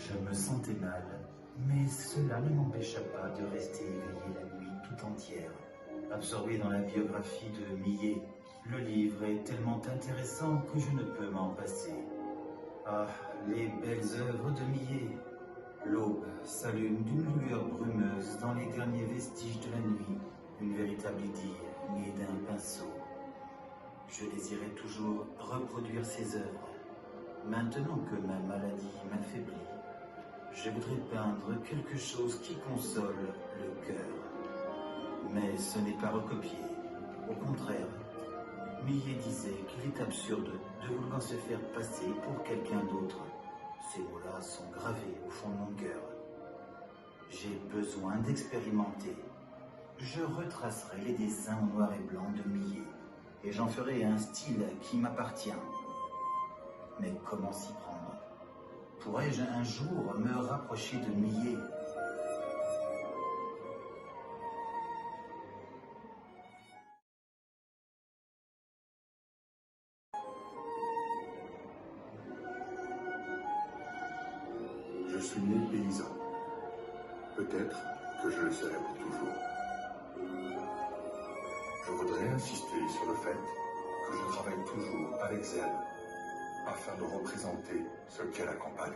Je me sentais mal, mais cela ne m'empêcha pas de rester éveillé la nuit tout entière, absorbé dans la biographie de Millet. Le livre est tellement intéressant que je ne peux m'en passer. Ah, les belles œuvres de Millet. L'aube s'allume d'une lueur brumeuse dans les derniers vestiges de la nuit, une véritable idylle née d'un pinceau. Je désirais toujours reproduire ces œuvres. Maintenant que ma maladie m'affaiblit, je voudrais peindre quelque chose qui console le cœur. Mais ce n'est pas recopier. Au contraire, Millet disait qu'il est absurde de vouloir se faire passer pour quelqu'un d'autre. Ces mots-là sont gravés au fond de mon cœur. J'ai besoin d'expérimenter. Je retracerai les dessins en noir et blanc de Millet et j'en ferai un style qui m'appartient. Mais comment s'y prendre? Pourrais-je un jour me rapprocher de Millet? Je suis né paysan. Peut-être que je le serai pour toujours. Je voudrais insister sur le fait que je travaille toujours avec zèle afin de représenter ce qu'est la campagne.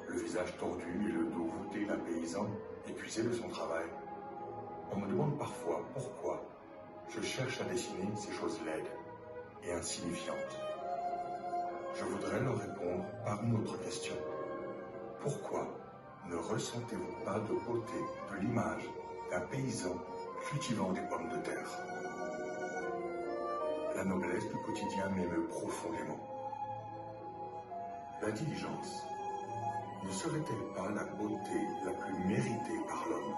Le visage tordu et le dos voûté d'un paysan épuisé de son travail. On me demande parfois pourquoi je cherche à dessiner ces choses laides et insignifiantes. Je voudrais leur répondre par une autre question. Pourquoi ne ressentez-vous pas de beauté de l'image d'un paysan cultivant des pommes de terre? La noblesse du quotidien m'émeut profondément. La diligence ne serait-elle pas la beauté la plus méritée par l'homme?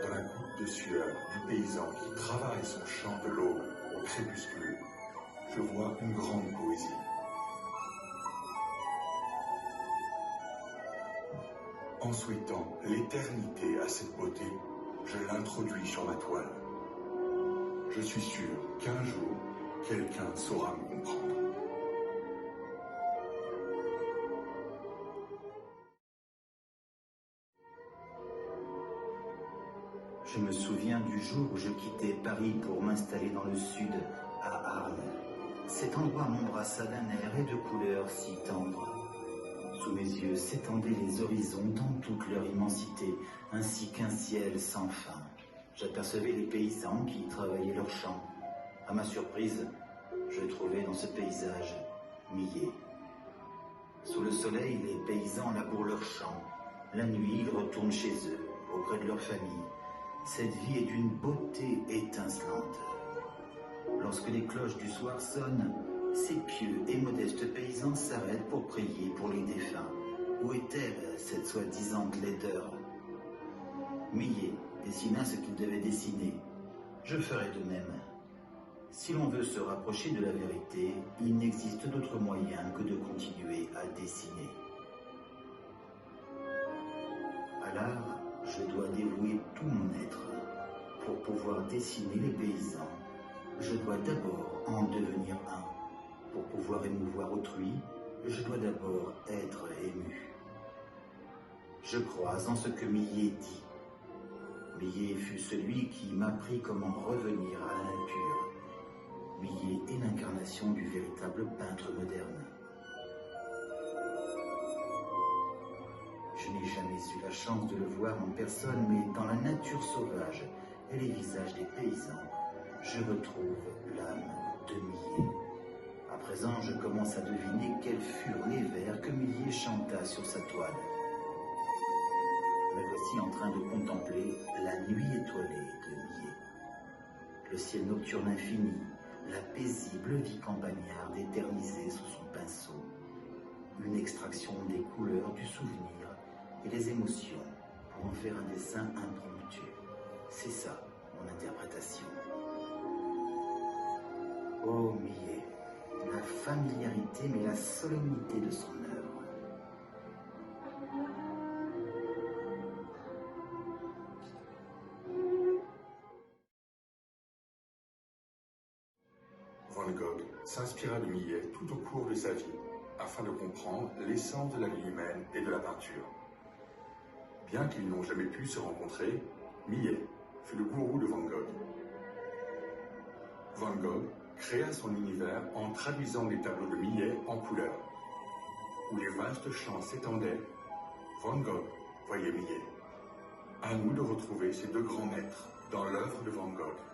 Dans la goutte de sueur du paysan qui travaille son champ de l'aube au crépuscule, je vois une grande poésie. En souhaitant l'éternité à cette beauté, je l'introduis sur ma toile. Je suis sûr qu'un jour, quelqu'un saura me comprendre. Je me souviens du jour où je quittais Paris pour m'installer dans le sud, à Arles. Cet endroit m'embrassa d'un air et de couleurs si tendres. Sous mes yeux s'étendaient les horizons dans toute leur immensité, ainsi qu'un ciel sans fin. J'apercevais les paysans qui travaillaient leurs champs. À ma surprise, je trouvais dans ce paysage Millet. Sous le soleil, les paysans labourent leurs champs. La nuit, ils retournent chez eux, auprès de leur famille. Cette vie est d'une beauté étincelante. Lorsque les cloches du soir sonnent, ces pieux et modestes paysans s'arrêtent pour prier pour les défunts. Où est-elle, cette soi-disant laideur? Millet dessina ce qu'il devait dessiner. Je ferai de même. Si l'on veut se rapprocher de la vérité, il n'existe d'autre moyen que de continuer à dessiner. À l'art, je dois dévouer tout mon être. Pour pouvoir dessiner les paysans, je dois d'abord en devenir un. Pour pouvoir émouvoir autrui, je dois d'abord être ému. Je crois en ce que Millet dit. Millet fut celui qui m'apprit comment revenir à la nature. Millet est l'incarnation du véritable peintre moderne. Je n'ai jamais eu la chance de le voir en personne, mais dans la nature sauvage et les visages des paysans, je retrouve l'âme de Millet. À présent, je commence à deviner quels furent les vers que Millet chanta sur sa toile. Me voici en train de contempler la nuit étoilée de Millet. Le ciel nocturne infini, la paisible vie campagnarde éternisée sous son pinceau. Une extraction des couleurs du souvenir et des émotions pour en faire un dessin impromptu. C'est ça, mon interprétation. Oh Millet, la familiarité mais la solennité de son œuvre. Van Gogh s'inspira de Millet tout au cours de sa vie, afin de comprendre l'essence de la vie humaine et de la peinture. Bien qu'ils n'ont jamais pu se rencontrer, Millet fut le gourou de Van Gogh. Van Gogh créa son univers en traduisant les tableaux de Millet en couleurs. Où les vastes champs s'étendaient, Van Gogh voyait Millet. À nous de retrouver ces deux grands maîtres dans l'œuvre de Van Gogh.